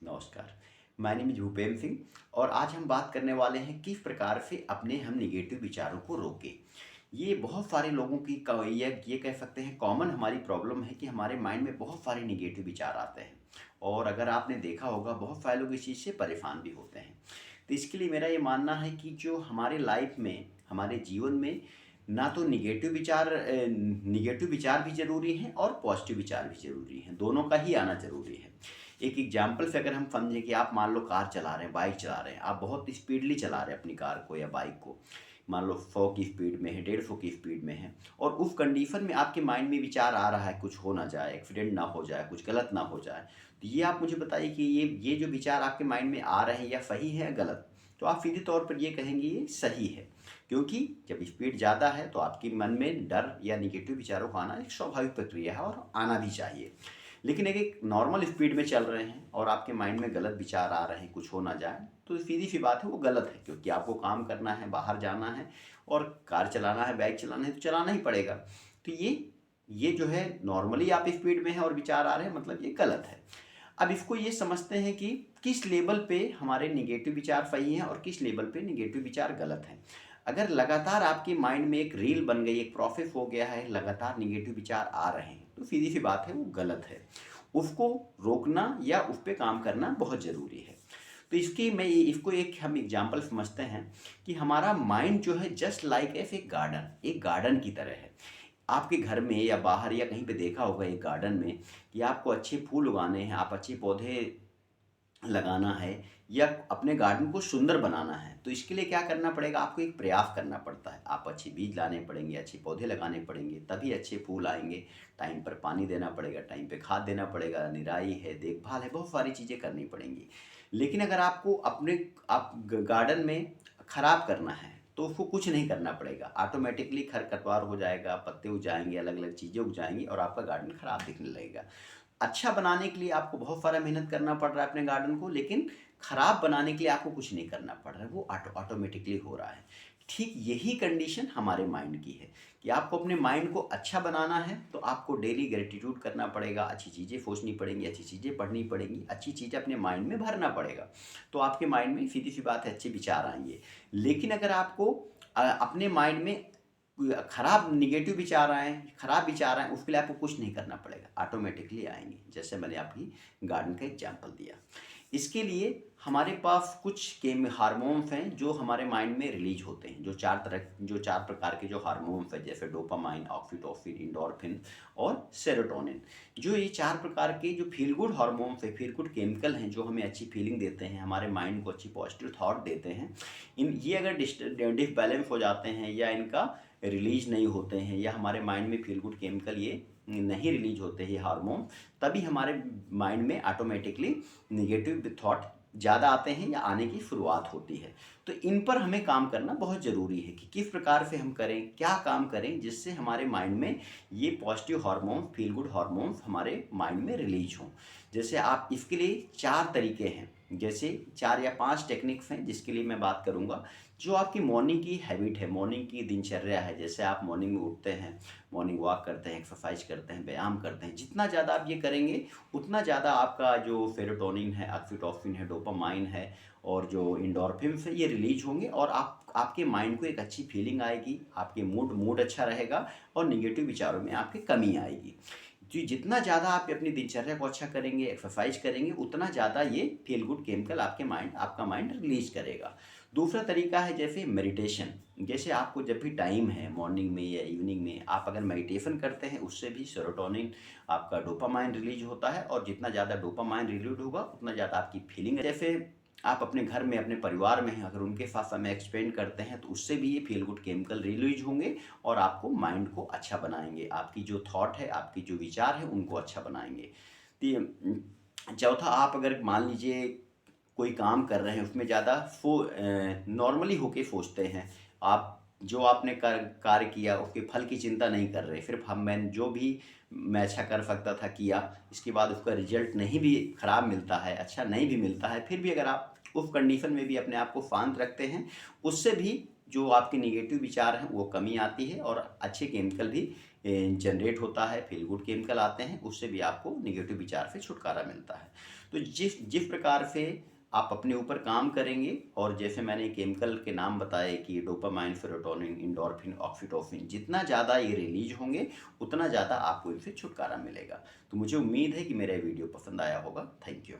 नमस्कार। My name is Bhupendra Singh और आज हम बात करने वाले हैं किस प्रकार से अपने हम नेगेटिव विचारों को रोकें। ये बहुत सारे लोगों की ये कह सकते हैं कॉमन हमारी प्रॉब्लम है कि हमारे माइंड में बहुत सारे नेगेटिव विचार आते हैं और अगर आपने देखा होगा बहुत सारे लोग इस चीज़ से परेशान भी होते हैं। तो इसके लिए मेरा ये मानना है कि जो हमारे लाइफ में, हमारे जीवन में ना तो निगेटिव विचार भी ज़रूरी हैं और पॉजिटिव विचार भी ज़रूरी हैं, दोनों का ही आना ज़रूरी है। एक एग्जाम्पल से अगर हम समझें कि आप मान लो कार चला रहे हैं, बाइक चला रहे हैं, आप बहुत स्पीडली चला रहे हैं अपनी कार को या बाइक को, मान लो 100 की स्पीड में है, 150 की स्पीड में है और उस कंडीशन में आपके माइंड में विचार आ रहा है कुछ हो ना जाए, एक्सीडेंट ना हो जाए, कुछ गलत ना हो जाए। तो ये आप मुझे बताइए कि ये जो विचार आपके माइंड में आ रहे हैं या सही है या गलत? तो आप सीधे तौर पर ये कहेंगे ये सही है, क्योंकि जब स्पीड ज़्यादा है तो आपके मन में डर या निगेटिव विचारों का आना एक स्वाभाविक प्रक्रिया है और आना भी चाहिए। लेकिन एक नॉर्मल स्पीड में चल रहे हैं और आपके माइंड में गलत विचार आ रहे हैं कुछ हो ना जाए, तो सीधी सी बात है वो गलत है, क्योंकि आपको काम करना है, बाहर जाना है और कार चलाना है, बाइक चलाना है तो चलाना ही पड़ेगा। तो ये जो है नॉर्मली आप स्पीड में है और विचार आ रहे हैं, मतलब ये गलत है। अब इसको ये समझते हैं कि किस लेवल पे हमारे निगेटिव विचार सही हैं और किस लेवल पे निगेटिव विचार गलत हैं। अगर लगातार आपके माइंड में एक रील बन गई, एक प्रोसेस हो गया है, लगातार निगेटिव विचार आ रहे हैं, तो सीधी सी बात है वो गलत है। उसको रोकना या उस पे काम करना बहुत ज़रूरी है। तो इसको एक हम एग्जाम्पल समझते हैं कि हमारा माइंड जो है जस्ट लाइक एस एक गार्डन की तरह है। आपके घर में या बाहर या कहीं पे देखा होगा एक गार्डन में कि आपको अच्छे फूल उगाने हैं, आप अच्छे पौधे लगाना है या अपने गार्डन को सुंदर बनाना है, तो इसके लिए क्या करना पड़ेगा? आपको एक प्रयास करना पड़ता है। आप अच्छे बीज लाने पड़ेंगे, अच्छे पौधे लगाने पड़ेंगे, तभी अच्छे फूल आएंगे। टाइम पर पानी देना पड़ेगा, टाइम पे खाद देना पड़ेगा, निराई है, देखभाल है, बहुत सारी चीज़ें करनी पड़ेंगी। लेकिन अगर आपको आप गार्डन में खराब करना है तो उसको कुछ नहीं करना पड़ेगा, ऑटोमेटिकली खरपतवार हो जाएगा, पत्ते उग जाएंगे, अलग अलग चीज़ें उग जाएंगी और आपका गार्डन खराब दिखने लगेगा। अच्छा बनाने के लिए आपको बहुत सारा मेहनत करना पड़ रहा है अपने गार्डन को, लेकिन खराब बनाने के लिए आपको कुछ नहीं करना पड़ रहा है, वो ऑटोमेटिकली हो रहा है। ठीक यही कंडीशन हमारे माइंड की है कि आपको अपने माइंड को अच्छा बनाना है तो आपको डेली ग्रेटिट्यूड करना पड़ेगा, अच्छी चीज़ें सोचनी पड़ेंगी, अच्छी चीज़ें पढ़नी पड़ेंगी, अच्छी चीज़ें अपने माइंड में भरना पड़ेगा। तो आपके माइंड में सीधी सी बात है अच्छे विचार आएंगे। लेकिन अगर आपको अपने माइंड में खराब निगेटिव विचार आए, खराब विचार आए, उसके लिए आपको कुछ नहीं करना पड़ेगा, ऑटोमेटिकली आएंगे, जैसे मैंने आपकी गार्डन का एग्जांपल दिया। इसके लिए हमारे पास कुछ केम हार्मोन्स हैं जो हमारे माइंड में रिलीज होते हैं, जो चार प्रकार के जो हार्मोन्स हैं, जैसे डोपामाइन, ऑक्सीटोसिन, इंडोर्फिन और सेरोटोनिन। जो ये चार प्रकार के जो फील गुड हार्मोन्स हैं, फील गुड केमिकल हैं, जो हमें अच्छी फीलिंग देते हैं, हमारे माइंड को अच्छी पॉजिटिव थॉट देते हैं, ये अगर डिसबैलेंस हो जाते हैं या इनका रिलीज नहीं होते हैं या हमारे माइंड में फील गुड केमिकल ये नहीं रिलीज होते हैं हार्मोन, तभी हमारे माइंड में ऑटोमेटिकली निगेटिव थॉट ज़्यादा आते हैं या आने की शुरुआत होती है। तो इन पर हमें काम करना बहुत ज़रूरी है कि किस प्रकार से हम करें, क्या काम करें जिससे हमारे माइंड में ये positive hormone, feel good hormones हमारे माइंड में रिलीज हों। जैसे आप इसके लिए 4 तरीके हैं, जैसे 4 या 5 टेक्निक्स हैं जिसके लिए मैं बात करूँगा। जो आपकी मॉर्निंग की हैबिट है, मॉर्निंग की दिनचर्या है, जैसे आप मॉर्निंग में उठते हैं, मॉर्निंग वॉक करते हैं, एक्सरसाइज करते हैं, व्यायाम करते हैं, जितना ज़्यादा आप ये करेंगे उतना ज़्यादा आपका जो सेरोटोनिन है, ऑक्सीटोसिन है, डोपामाइन है और जो एंडोर्फिन्स है ये रिलीज होंगे और आपके माइंड को एक अच्छी फीलिंग आएगी, आपके मूड अच्छा रहेगा और निगेटिव विचारों में आपकी कमी आएगी। जी, जितना ज़्यादा आप अपनी दिनचर्या को अच्छा करेंगे, एक्सरसाइज करेंगे, उतना ज़्यादा ये फील गुड केमिकल आपका माइंड रिलीज करेगा। दूसरा तरीका है जैसे मेडिटेशन। जैसे आपको जब भी टाइम है मॉर्निंग में या इवनिंग में, आप अगर मेडिटेशन करते हैं, उससे भी सेरोटोनिन, आपका डोपामाइन रिलीज होता है और जितना ज़्यादा डोपामाइन रिलीज होगा उतना ज़्यादा आपकी फीलिंग, जैसे आप अपने घर में, अपने परिवार में हैं, अगर उनके साथ समय एक्सपेंड करते हैं तो उससे भी ये फील गुड केमिकल रिलीज होंगे और आपको माइंड को अच्छा बनाएंगे, आपकी जो थॉट है, आपकी जो विचार है उनको अच्छा बनाएंगे। चौथा, आप अगर मान लीजिए कोई काम कर रहे हैं उसमें ज़्यादा नॉर्मली होके सोचते हैं, आप जो आपने कार्य किया उसके फल की चिंता नहीं कर रहे, सिर्फ मैं जो भी मैं अच्छा कर सकता था किया, इसके बाद उसका रिजल्ट नहीं भी खराब मिलता है, अच्छा नहीं भी मिलता है, फिर भी अगर आप उस कंडीशन में भी अपने आप को शांत रखते हैं, उससे भी जो आपके निगेटिव विचार हैं वो कमी आती है और अच्छे केमिकल भी जनरेट होता है, फील गुड केमिकल आते हैं, उससे भी आपको निगेटिव विचार से छुटकारा मिलता है। तो जिस जिस प्रकार से आप अपने ऊपर काम करेंगे, और जैसे मैंने केमिकल के नाम बताए कि डोपामाइन, सेरोटोनिन, इंडोर्फिन, ऑक्सीटोसिन, जितना ज़्यादा ये रिलीज होंगे उतना ज़्यादा आपको इनसे छुटकारा मिलेगा। तो मुझे उम्मीद है कि मेरा ये वीडियो पसंद आया होगा। Thank you.